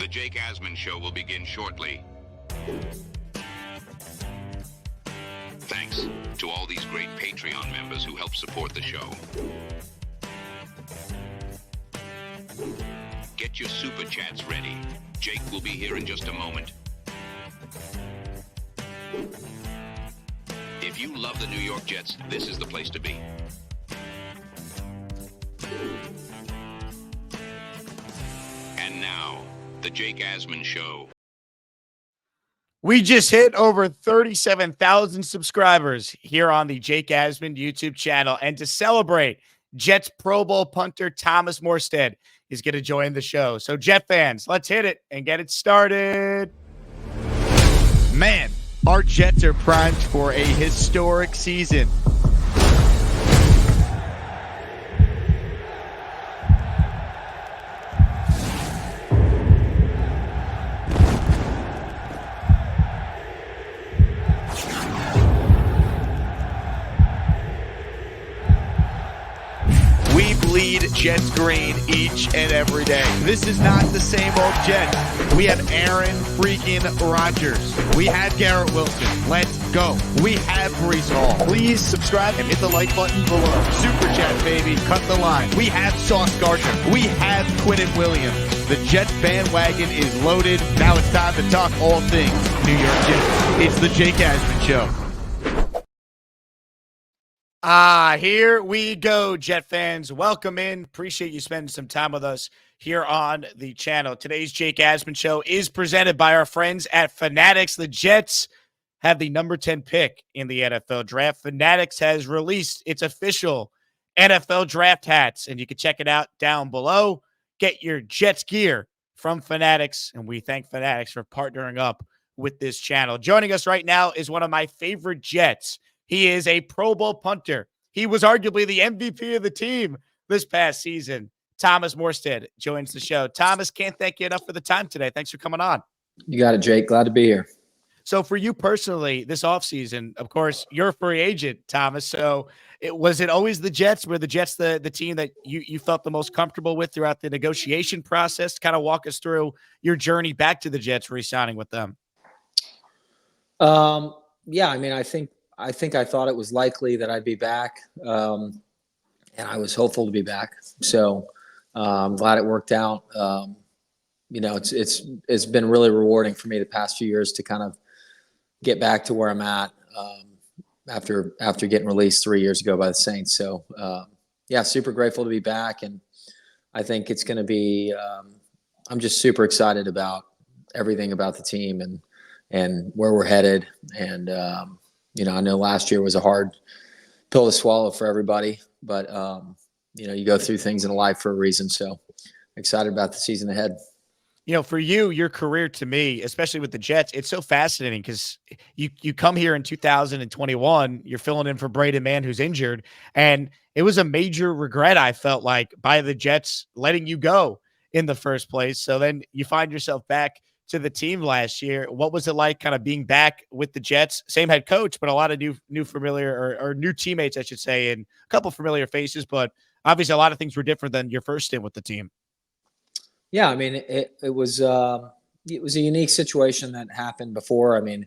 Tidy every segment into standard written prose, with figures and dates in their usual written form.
The Jake Asman Show will begin shortly. Thanks to all these great Patreon members who help support the show. Get your super chats ready. Jake will be here in just a moment. If you love the New York Jets, this is the place to be. And now, the Jake Asman Show. We just hit over 37,000 subscribers here on the Jake Asman YouTube channel. And to celebrate, Jets Pro Bowl punter Thomas Morstead is going to join the show. So, Jet fans, let's hit it and get it started. Man, our Jets are primed for a historic season. We bleed Jets green each and every day. This is not the same old Jets. We have Aaron freaking Rodgers. We have Garrett Wilson. Let's go. We have Brees Hall. Please subscribe and hit the like button below. Super chat, baby. Cut the line. We have Sauce Gardner. We have Quinnen Williams. The Jets bandwagon is loaded. Now it's time to talk all things New York Jets. It's the Jake Asman Show. Here we go, Jet fans. Welcome in. Appreciate you spending some time with us here on the channel. Today's Jake Asman Show is presented by our friends at Fanatics. The Jets have the number 10 pick in the NFL draft. Fanatics has released its official NFL draft hats, and you can check it out down below. Get your Jets gear from Fanatics, and we thank Fanatics for partnering up with this channel. Joining us right now is one of my favorite Jets. He is a Pro Bowl punter. He was arguably the MVP of the team this past season. Thomas Morstead joins the show. Thomas, can't thank you enough for the time today. Thanks for coming on. You got it, Jake. Glad to be here. So for you personally, this offseason, of course, you're a free agent, Thomas. So was it always the Jets? Were the Jets the team that you felt the most comfortable with throughout the negotiation process? Kind of walk us through your journey back to the Jets, re-signing with them. Yeah, I mean, I think I thought it was likely that I'd be back, and I was hopeful to be back. So I'm glad it worked out. It's been really rewarding for me the past few years to kind of get back to where I'm at after getting released 3 years ago by the Saints. So yeah, super grateful to be back, and I think it's going to be. I'm just super excited about everything about the team and where we're headed, and I know last year was a hard pill to swallow for everybody, but, you go through things in life for a reason. So excited about the season ahead. For you, your career to me, especially with the Jets, it's so fascinating because you come here in 2021, you're filling in for Braden Mann, who's injured. And it was a major regret, I felt like, by the Jets letting you go in the first place. So then you find yourself back to the team last year. What was it like kind of being back with the Jets? Same head coach, but a lot of new familiar or new teammates, I should say, and a couple familiar faces, but obviously a lot of things were different than your first stint with the team. Yeah, I mean, it was a unique situation that happened before. I mean,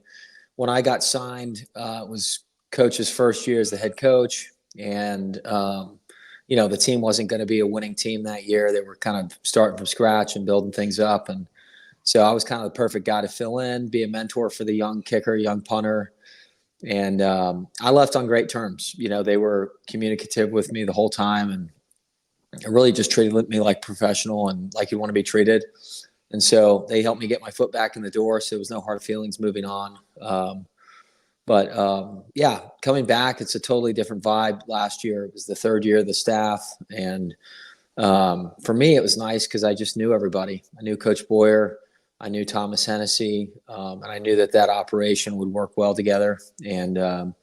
when I got signed, it was coach's first year as the head coach, and the team wasn't going to be a winning team that year. They were kind of starting from scratch and building things up, and so I was kind of the perfect guy to fill in, be a mentor for the young kicker, young punter. And I left on great terms. They were communicative with me the whole time, and really just treated me like professional and like you want to be treated. And so they helped me get my foot back in the door. So there was no hard feelings moving on. Yeah, coming back, it's a totally different vibe. Last year, it was the third year of the staff. And for me, it was nice because I just knew everybody. I knew Coach Boyer. I knew Thomas Hennessy, and I knew that operation would work well together. And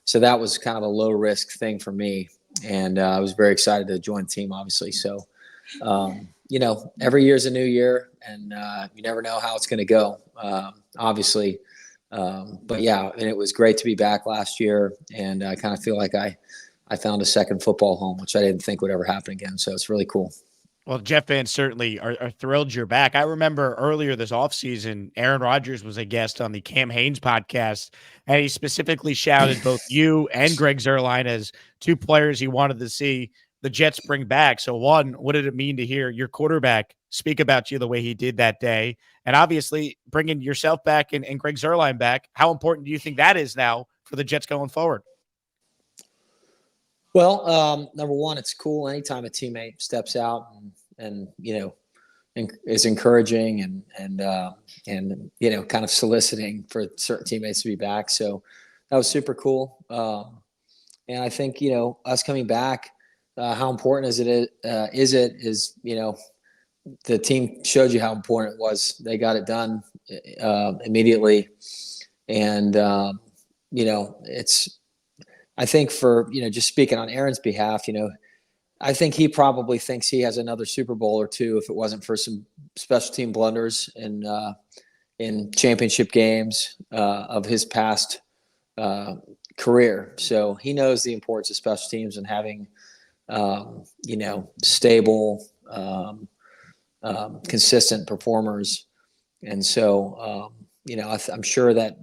so that was kind of a low-risk thing for me. And I was very excited to join the team, obviously. So, every year is a new year, and you never know how it's going to go, obviously. But, yeah, and it was great to be back last year, and I kind of feel like I found a second football home, which I didn't think would ever happen again. So it's really cool. Well, Jet fans certainly are thrilled you're back. I remember earlier this offseason, Aaron Rodgers was a guest on the Cam Haines podcast, and he specifically shouted both you and Greg Zuerlein as two players he wanted to see the Jets bring back. So, one, what did it mean to hear your quarterback speak about you the way he did that day? And obviously, bringing yourself back and Greg Zuerlein back, how important do you think that is now for the Jets going forward? Well, number one, it's cool anytime a teammate steps out and is encouraging and kind of soliciting for certain teammates to be back. So that was super cool. And I think us coming back, how important is the team showed you how important it was. They got it done immediately, and it's. I think for just speaking on Aaron's behalf, I think he probably thinks he has another Super Bowl or two if it wasn't for some special team blunders in championship games of his past career. So he knows the importance of special teams and having stable, consistent performers. And so I'm sure that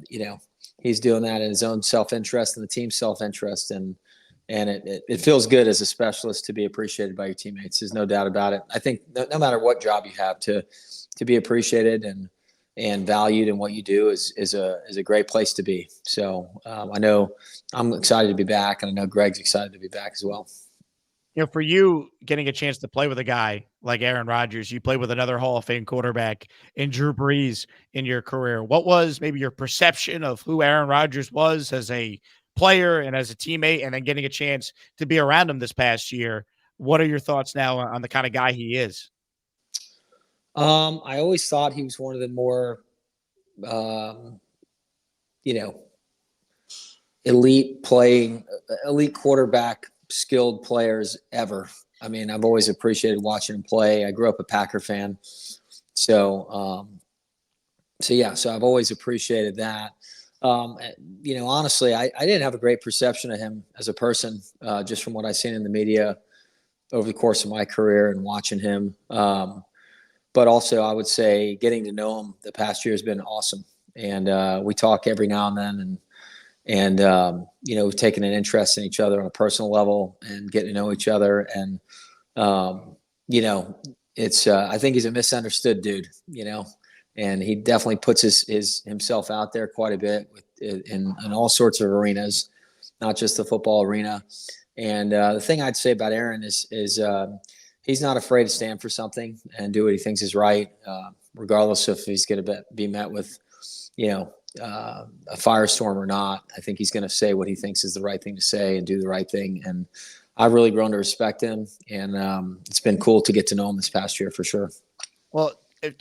he's doing that in his own self-interest and the team's self-interest, and it feels good as a specialist to be appreciated by your teammates. There's no doubt about it. I think no matter what job you have, to be appreciated and valued in what you do is a great place to be. So I know I'm excited to be back, and I know Greg's excited to be back as well. For you getting a chance to play with a guy like Aaron Rodgers, you played with another Hall of Fame quarterback in Drew Brees in your career. What was maybe your perception of who Aaron Rodgers was as a player and as a teammate, and then getting a chance to be around him this past year? What are your thoughts now on the kind of guy he is? I always thought he was one of the more, elite quarterback, skilled players ever. I mean, I've always appreciated watching him play. I grew up a Packer fan. So I've always appreciated that. Honestly, I didn't have a great perception of him as a person, just from what I've seen in the media over the course of my career and watching him. But also, I would say getting to know him the past year has been awesome. And we talk every now and then, and we've taken an interest in each other on a personal level and getting to know each other. And it's I think he's a misunderstood dude, and he definitely puts himself out there quite a bit in all sorts of arenas, not just the football arena. And the thing I'd say about Aaron is he's not afraid to stand for something and do what he thinks is right, regardless if he's going to be met with a firestorm or not. I think he's going to say what he thinks is the right thing to say and do the right thing. And I've really grown to respect him, and it's been cool to get to know him this past year for sure. Well,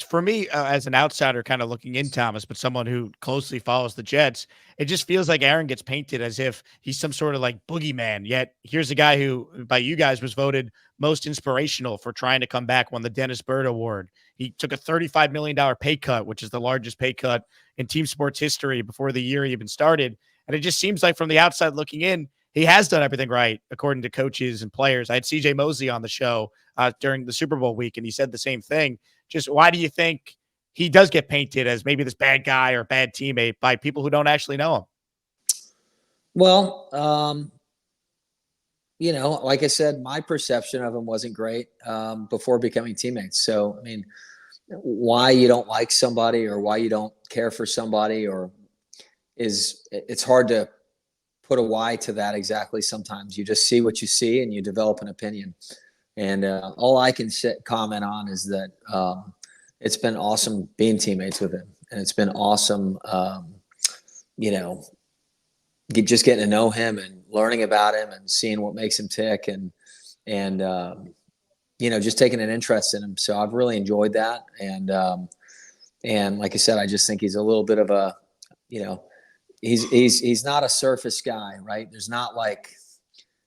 for me, as an outsider kind of looking in, Thomas, but someone who closely follows the Jets, it just feels like Aaron gets painted as if he's some sort of like boogeyman. Yet here's a guy who, by you guys, was voted most inspirational for trying to come back, won the Dennis Byrd Award. He took a $35 million pay cut, which is the largest pay cut in team sports history before the year even started. And it just seems like from the outside looking in, he has done everything right, according to coaches and players. I had CJ Mosley on the show during the Super Bowl week, and he said the same thing. Just why do you think he does get painted as maybe this bad guy or bad teammate by people who don't actually know him? Well, like I said, my perception of him wasn't great before becoming teammates. So, I mean, why you don't like somebody or why you don't care for somebody it's hard to put a why to that exactly. Sometimes you just see what you see and you develop an opinion. And all I can comment on is that it's been awesome being teammates with him. And it's been awesome, just getting to know him and learning about him and seeing what makes him tick and just taking an interest in him. So I've really enjoyed that. And like I said, I just think he's a little bit of a, he's not a surface guy, right? There's not like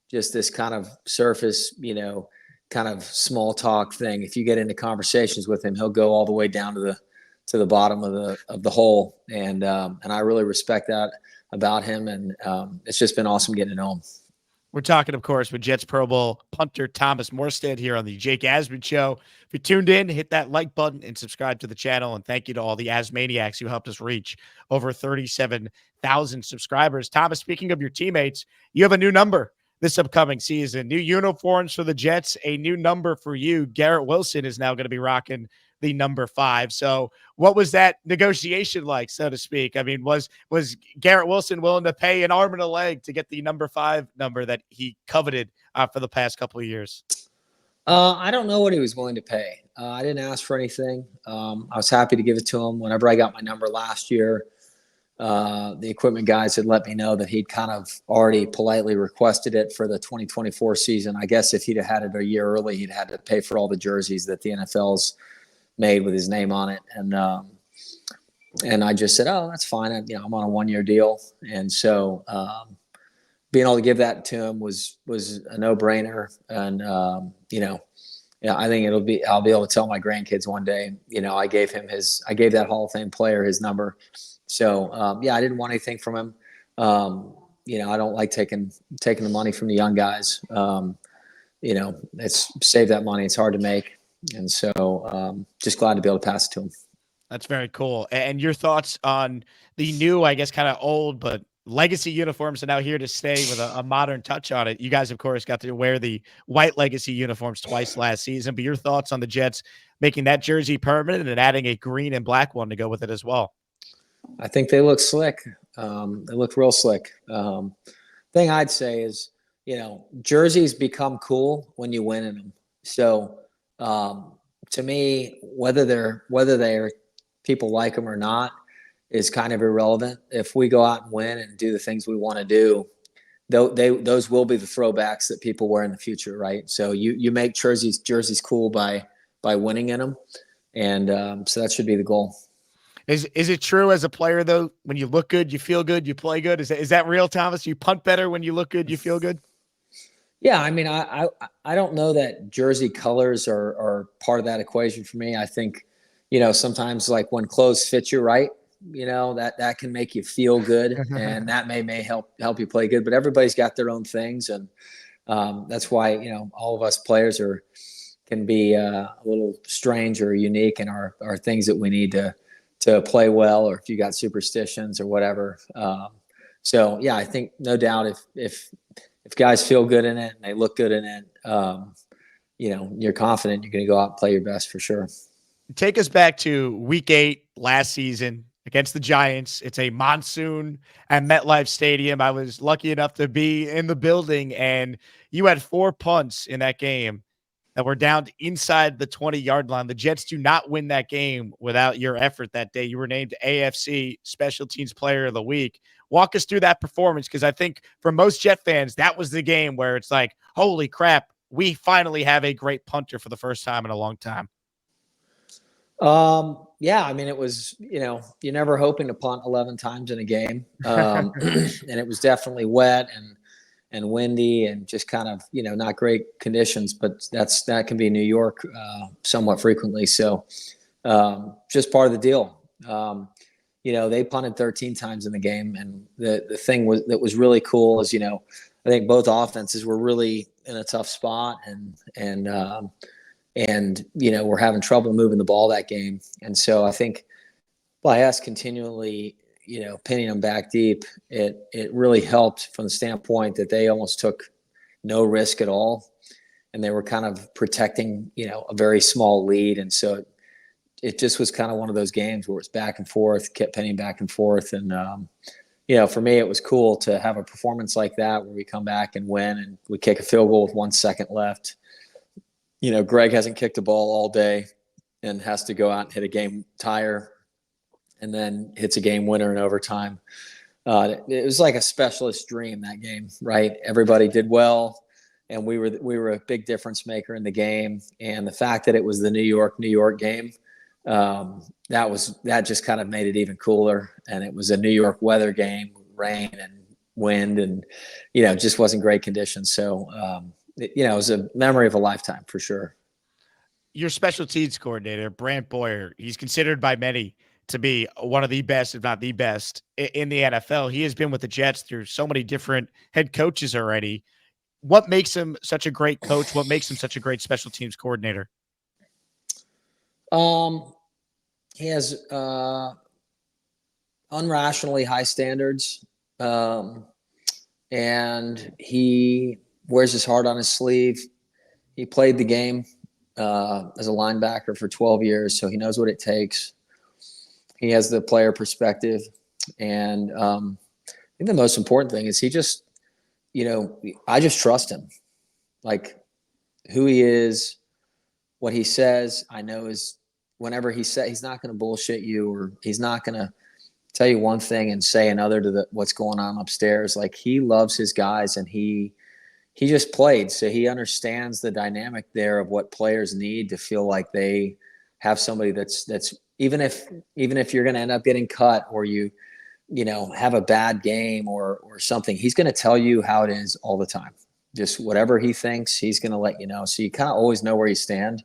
just this kind of surface, kind of small talk thing. If you get into conversations with him, he'll go all the way down to the bottom of the hole. And I really respect that about him. And it's just been awesome getting to know him. We're talking, of course, with Jets Pro Bowl punter Thomas Morstead here on the Jake Asman Show. If you tuned in, hit that like button and subscribe to the channel. And thank you to all the Asmaniacs who helped us reach over 37,000 subscribers. Thomas, speaking of your teammates, you have a new number this upcoming season. New uniforms for the Jets, a new number for you. Garrett Wilson is now going to be rocking the number 5. So what was that negotiation like, so to speak? I mean, was Garrett Wilson willing to pay an arm and a leg to get the number 5 number that he coveted for the past couple of years? I don't know what he was willing to pay. I didn't ask for anything. I was happy to give it to him. Whenever I got my number last year, the equipment guys had let me know that he'd kind of already politely requested it for the 2024 season. I guess if he'd have had it a year early, he'd had to pay for all the jerseys that the NFL's made with his name on it. And I just said, oh, that's fine. I'm on a 1-year deal. And so being able to give that to him was a no-brainer. And, I think I'll be able to tell my grandkids one day, I gave that Hall of Fame player his number. So, I didn't want anything from him. I don't like taking the money from the young guys. It's save that money. It's hard to make. And so just glad to be able to pass it to him. That's very cool. And your thoughts on the new, I guess, kind of old, but legacy uniforms are now here to stay with a modern touch on it. You guys, of course, got to wear the white legacy uniforms twice last season, but your thoughts on the Jets making that jersey permanent and adding a green and black one to go with it as well? I think they look slick. They look real slick. Thing I'd say is, jerseys become cool when you win in them. So, to me, whether they're people like them or not is kind of irrelevant. If we go out and win and do the things we want to do, those will be the throwbacks that people wear in the future, right? So you make jerseys cool by winning in them, and so that should be the goal. Is it true as a player though? When you look good, you feel good, you play good. Is that real, Thomas? You punt better when you look good, you feel good. Yeah, I mean, I don't know that jersey colors are part of that equation for me. I think, sometimes like when clothes fit you right, that can make you feel good, and that may help you play good. But everybody's got their own things, and that's why all of us players can be a little strange or unique in our things that we need to play well, or if you got superstitions or whatever. So yeah, I think no doubt if guys feel good in it and they look good in it, you're confident you're going to go out and play your best for sure. Take us back to week 8 last season against the Giants. It's a monsoon at MetLife Stadium. I was lucky enough to be in the building, and you had 4 punts in that game that were down inside the 20-yard line. The Jets do not win that game without your effort that day. You were named AFC Special Teams Player of the Week. Walk us through that performance, because I think for most Jet fans, that was the game where it's like, holy crap, we finally have a great punter for the first time in a long time. Yeah, I mean, it was, you're never hoping to punt 11 times in a game. And it was definitely wet and windy and just kind of, not great conditions, but that can be New York somewhat frequently. So just part of the deal. They punted 13 times in the game. And the thing that was really cool is, I think both offenses were really in a tough spot and we're having trouble moving the ball that game. And so I think by us continually, pinning them back deep, it really helped from the standpoint that they almost took no risk at all. And they were kind of protecting, a very small lead. And so it just was kind of one of those games where it's back and forth, kept pinning back and forth. And, for me, it was cool to have a performance like that where we come back and win and we kick a field goal with 1 second left. Greg hasn't kicked a ball all day and has to go out and hit a game tire and then hits a game winner in overtime. It was like a specialist dream, that game, right? Everybody did well, and we were a big difference maker in the game. And the fact that it was the New York game, that just kind of made it even cooler. And it was a New York weather game, rain and wind, and just wasn't great conditions. So it was a memory of a lifetime for sure. Your special teams coordinator, Brant Boyer, he's considered by many to be one of the best, if not the best, in the NFL. He has been with the Jets through so many different head coaches already. what makes him such a great coach? What makes him such a great special teams coordinator? He has unrationally high standards, and he wears his heart on his sleeve. He played the game as a linebacker for 12 years, so he knows what it takes. He has the player perspective, and I think the most important thing is he just, I just trust him. Like who he is, what he says, I know is whenever he said he's not going to bullshit you, or he's not going to tell you one thing and say another to what's going on upstairs. Like he loves his guys, and he just played, so he understands the dynamic there of what players need to feel like they have somebody that's even if you're going to end up getting cut, or you have a bad game or something, he's going to tell you how it is all the time. Just whatever he thinks, he's going to let you know. So you kind of always know where you stand.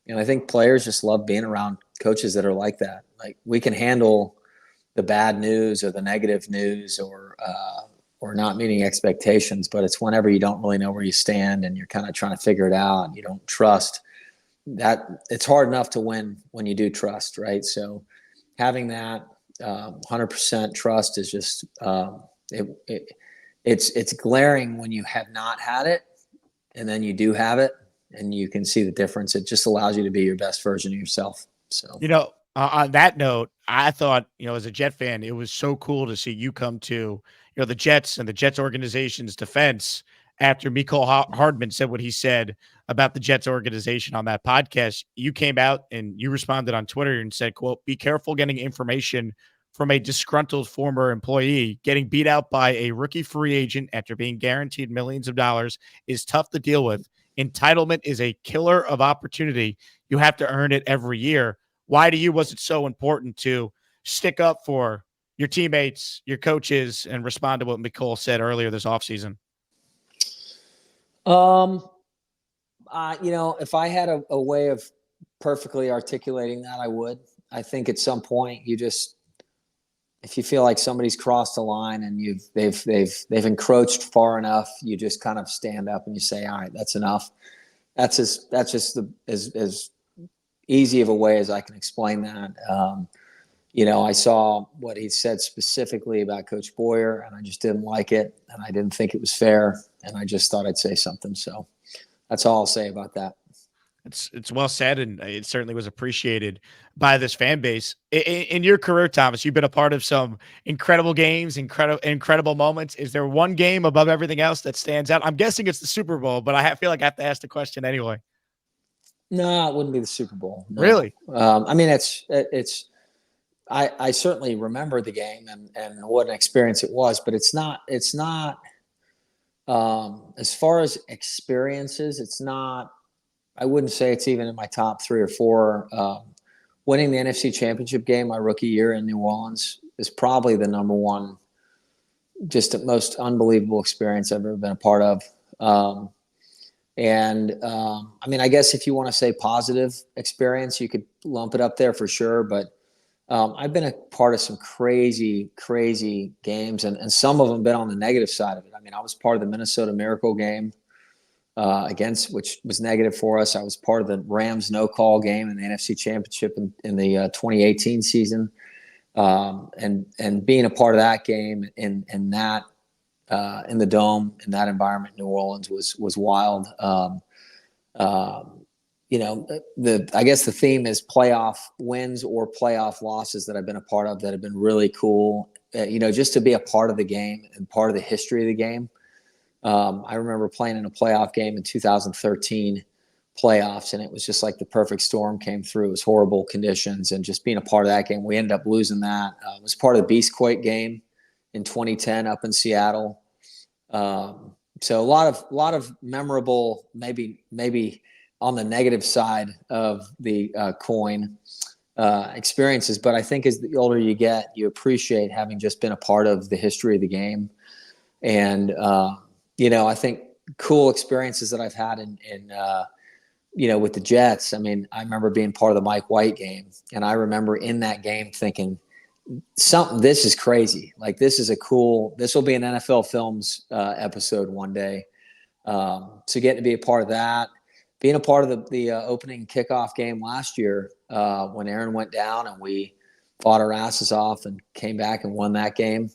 And I think players just love being around coaches that are like that. Like we can handle the bad news or the negative news or not meeting expectations, but it's whenever you don't really know where you stand and you're kind of trying to figure it out and you don't trust that. It's hard enough to win when you do trust, right? So having that 100% trust is just it's glaring when you have not had it, and then you do have it, and you can see the difference. It just allows you to be your best version of yourself. So, on that note, I thought, as a Jet fan, it was so cool to see you come to, the Jets and the Jets organization's defense after Mecole Hardman said what he said about the Jets organization on that podcast. You came out and you responded on Twitter and said, quote, "Be careful getting information from a disgruntled former employee. Getting beat out by a rookie free agent after being guaranteed millions of dollars is tough to deal with. Entitlement is a killer of opportunity. You have to earn it every year." Why to you was it so important to stick up for your teammates, your coaches, and respond to what Mecole said earlier this offseason? If I had a way of perfectly articulating that, I would. I think at some point if you feel like somebody's crossed the line and they've encroached far enough, you just kind of stand up and you say, "All right, that's enough." That's just as easy of a way as I can explain that. I saw what he said specifically about Coach Boyer, and I just didn't like it, and I didn't think it was fair, and I just thought I'd say something. So that's all I'll say about that. It's well said, and it certainly was appreciated by this fan base. In your career, Thomas, you've been a part of some incredible games, incredible moments. Is there one game above everything else that stands out? I'm guessing it's the Super Bowl, but I feel like I have to ask the question anyway. No, it wouldn't be the Super Bowl. No. Really? I mean, I certainly remember the game and what an experience it was, but it's not as far as experiences, it's not, I wouldn't say it's even in my top 3 or 4. Winning the NFC Championship game my rookie year in New Orleans is probably the number one, just the most unbelievable experience I've ever been a part of. I mean, I guess if you want to say positive experience, you could lump it up there for sure. But I've been a part of some crazy, crazy games, and some of them been on the negative side of it. I mean, I was part of the Minnesota Miracle game which was negative for us. I was part of the Rams no-call game in the NFC Championship in the 2018 season. And being a part of that game in the Dome, in that environment, New Orleans was wild. I guess the theme is playoff wins or playoff losses that I've been a part of that have been really cool. Just to be a part of the game and part of the history of the game. I remember playing in a playoff game in 2013 playoffs, and it was just like the perfect storm came through. It was horrible conditions, and just being a part of that game, we ended up losing that. It was part of the Beastquake game in 2010 up in Seattle. So a lot of memorable, maybe on the negative side of the coin experiences. But I think as the older you get, you appreciate having just been a part of the history of the game. And, I think cool experiences that I've had with the Jets. I mean, I remember being part of the Mike White game. And I remember in that game thinking, this is crazy. Like, this will be an NFL Films episode one day. So getting to be a part of that, being a part of the opening kickoff game last year when Aaron went down and we fought our asses off and came back and won that game.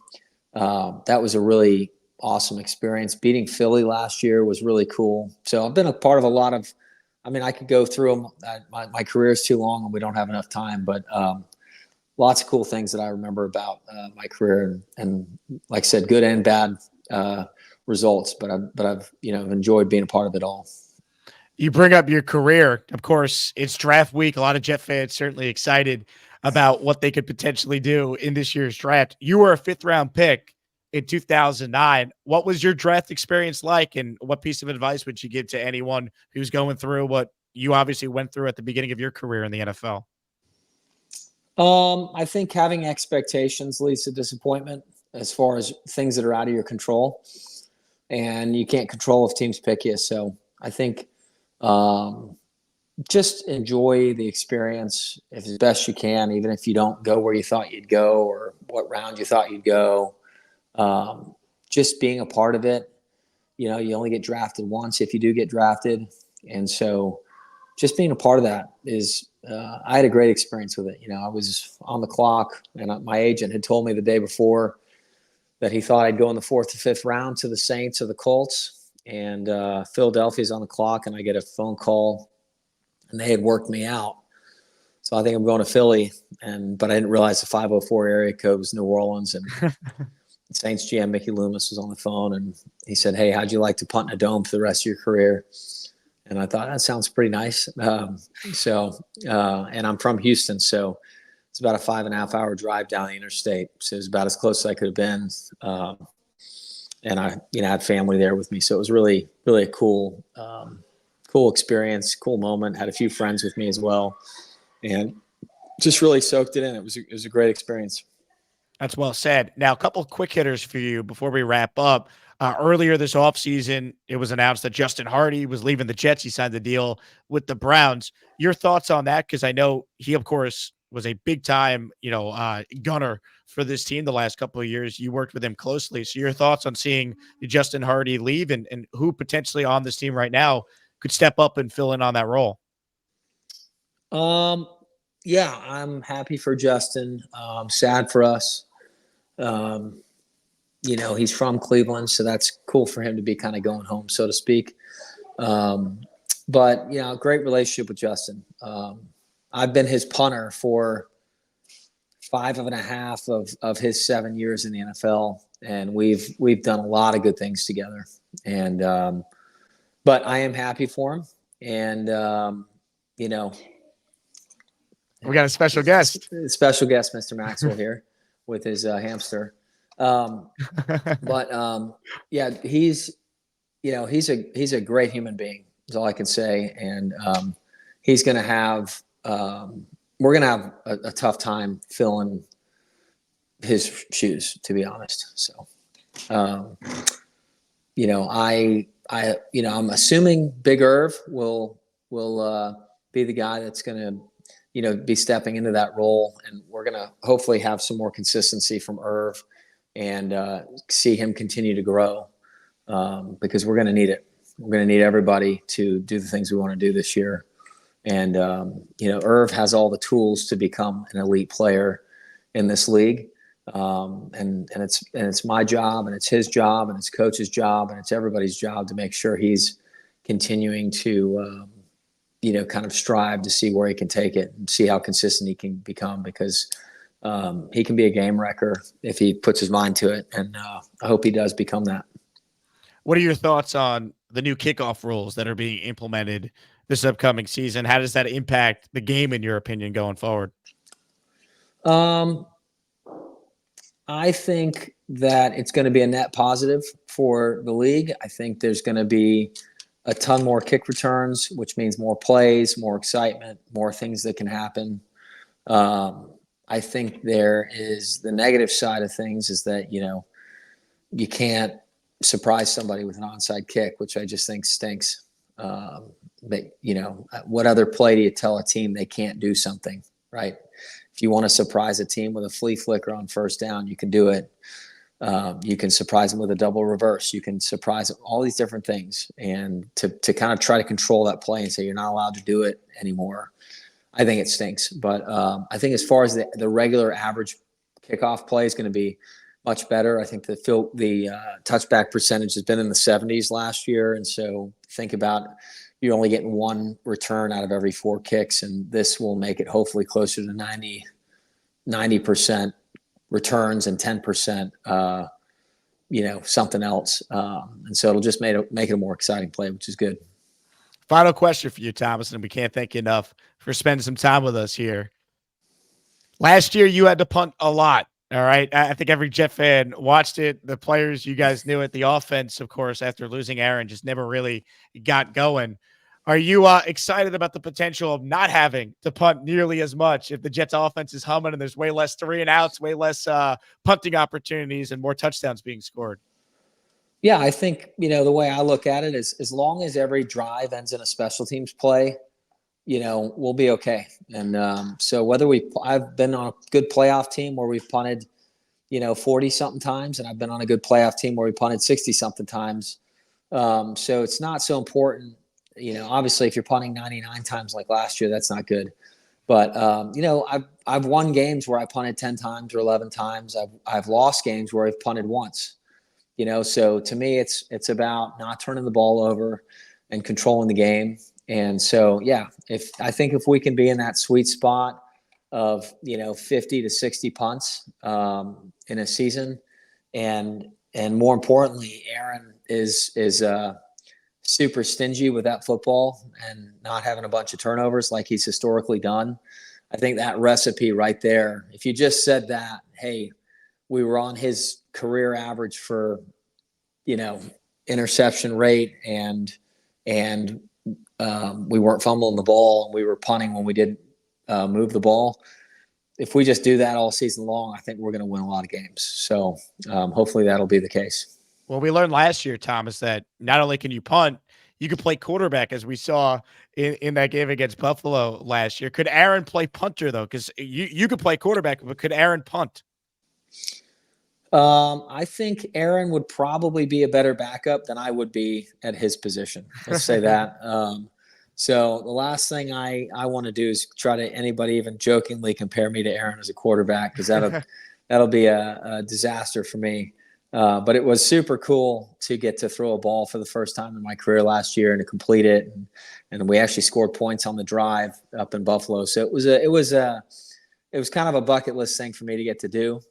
That was a really awesome experience. Beating Philly last year was really cool. So I've been a part of a lot of, I mean, I could go through them. My career is too long and we don't have enough time, but lots of cool things that I remember about my career and like I said, good and bad results, but I've enjoyed being a part of it all. You bring up your career. Of course, it's draft week. A lot of Jet fans certainly excited about what they could potentially do in this year's draft. You were a 5th-round pick in 2009. What was your draft experience like, and what piece of advice would you give to anyone who's going through what you obviously went through at the beginning of your career in the NFL? I think having expectations leads to disappointment as far as things that are out of your control, and you can't control if teams pick you. So I think just enjoy the experience as best you can, even if you don't go where you thought you'd go or what round you thought you'd go. Just being a part of it. You only get drafted once if you do get drafted. And so just being a part of that is I had a great experience with it. I was on the clock, and my agent had told me the day before that he thought I'd go in the 4th to 5th round to the Saints or the Colts. And Philadelphia's on the clock, and I get a phone call, and they had worked me out. So I think I'm going to Philly, but I didn't realize the 504 area code was New Orleans. And the Saints GM Mickey Loomis was on the phone, and he said, "Hey, how'd you like to punt in a dome for the rest of your career?" And I thought, that sounds pretty nice. And I'm from Houston, so it's about a 5.5-hour drive down the interstate. So it was about as close as I could have been. And I, had family there with me. So it was really, really a cool experience, cool moment. Had a few friends with me as well, and just really soaked it in. It was a great experience. That's well said. Now, a couple of quick hitters for you before we wrap up. Earlier this offseason, it was announced that Justin Hardy was leaving the Jets. He signed the deal with the Browns. Your thoughts on that? Because I know he, of course, was a big-time, gunner for this team the last couple of years. You worked with him closely. So your thoughts on seeing Justin Hardy leave and who potentially on this team right now could step up and fill in on that role? Yeah, I'm happy for Justin. Sad for us. He's from Cleveland, so that's cool for him to be kind of going home, so to speak. But great relationship with Justin. I've been his punter for 5.5 of his 7 years in the NFL, and we've done a lot of good things together. And but I am happy for him. And we got a special guest. Special guest, Mr. Maxwell here with his hamster. Yeah, he's a great human being is all I can say. And he's going to have, we're going to have a tough time filling his shoes, to be honest. So, I'm assuming Big Irv will be the guy that's going to, be stepping into that role. And we're going to hopefully have some more consistency from Irv and see him continue to grow because we're going to need it. We're going to need everybody to do the things we want to do this year. And, Irv has all the tools to become an elite player in this league. And it's my job, and it's his job, and it's coach's job, and it's everybody's job to make sure he's continuing to, kind of strive to see where he can take it and see how consistent he can become, because he can be a game wrecker if he puts his mind to it. And I hope he does become that. What are your thoughts on the new kickoff rules that are being implemented this upcoming season? How does that impact the game, in your opinion, going forward? I think that it's going to be a net positive for the league. I think there's going to be a ton more kick returns, which means more plays, more excitement, more things that can happen. I think there is the negative side of things is that, you can't surprise somebody with an onside kick, which I just think stinks. But, what other play do you tell a team they can't do something, right? If you want to surprise a team with a flea flicker on first down, you can do it. You can surprise them with a double reverse. You can surprise them, all these different things. And to kind of try to control that play and say you're not allowed to do it anymore, I think it stinks. But I think as far as the regular average kickoff play is going to be much better. I think the touchback percentage has been in the 70s last year. And so think about you're only getting one return out of every 4 kicks, and this will make it hopefully closer to 90% returns and 10%, something else. And so it'll just make it a more exciting play, which is good. Final question for you, Thomas, and we can't thank you enough for spending some time with us here. Last year, you had to punt a lot. All right. I think every Jet fan watched it. The players, you guys knew it. The offense, of course, after losing Aaron, just never really got going. Are you excited about the potential of not having to punt nearly as much if the Jets offense is humming and there's way less 3-and-outs, way less punting opportunities, and more touchdowns being scored? Yeah, I think, the way I look at it is as long as every drive ends in a special teams play, we'll be okay. And so I've been on a good playoff team where we've punted, 40 something times, and I've been on a good playoff team where we punted 60 something times. So it's not so important. Obviously if you're punting 99 times like last year, that's not good. But, I've won games where I punted 10 times or 11 times. I've lost games where I've punted once, so to me, it's about not turning the ball over and controlling the game. And so, yeah, I think if we can be in that sweet spot of, 50 to 60 punts in a season, and more importantly, Aaron is super stingy with that football and not having a bunch of turnovers like he's historically done. I think that recipe right there, if you just said that, hey, we were on his career average for, interception rate and we weren't fumbling the ball and we were punting when we did move the ball. If we just do that all season long, I think we're going to win a lot of games. So hopefully that'll be the case. Well, we learned last year, Thomas, that not only can you punt, you could play quarterback, as we saw in that game against Buffalo last year. Could Aaron play punter, though? Because you could play quarterback, but could Aaron punt? I think Aaron would probably be a better backup than I would be at his position. Let's say that. So the last thing I want to do is try to anybody even jokingly compare me to Aaron as a quarterback, because that'll be a disaster for me. But it was super cool to get to throw a ball for the first time in my career last year and to complete it. And we actually scored points on the drive up in Buffalo. So it was kind of a bucket list thing for me to get to do.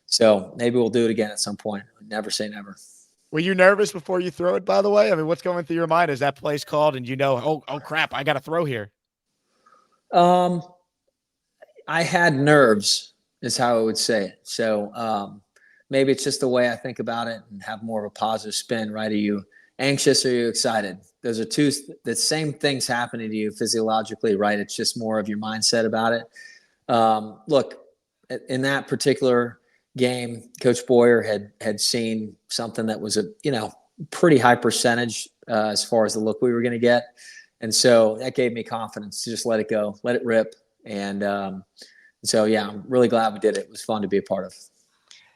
So maybe we'll do it again at some point. Never say never. Were you nervous before you throw it, by the way? I mean, what's going through your mind as that play's called and oh crap, I got to throw here? I had nerves is how I would say it. So maybe it's just the way I think about it and have more of a positive spin, right? Are you anxious or are you excited? Those are the same things happening to you physiologically, right? It's just more of your mindset about it. Look, in that particular game, Coach Boyer had seen something that was a pretty high percentage as far as the look we were going to get, and so that gave me confidence to just let it go, let it rip, and so yeah, I'm really glad we did it. It was fun to be a part of.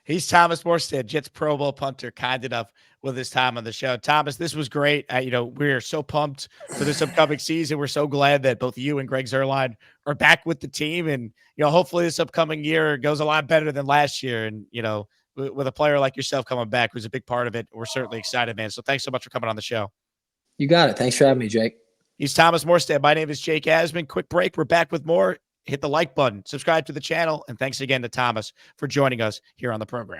He's Thomas Morstead, Jets Pro Bowl punter, kind enough with his time on the show. Thomas, this was great. We're so pumped for this upcoming season. We're so glad that both you and Greg Zuerlein are back with the team. And, hopefully this upcoming year goes a lot better than last year. And, with a player like yourself coming back, who's a big part of it, we're certainly excited, man. So thanks so much for coming on the show. You got it. Thanks for having me, Jake. He's Thomas Morstead. My name is Jake Asman. Quick break. We're back with more. Hit the like button, subscribe to the channel, and thanks again to Thomas for joining us here on the program.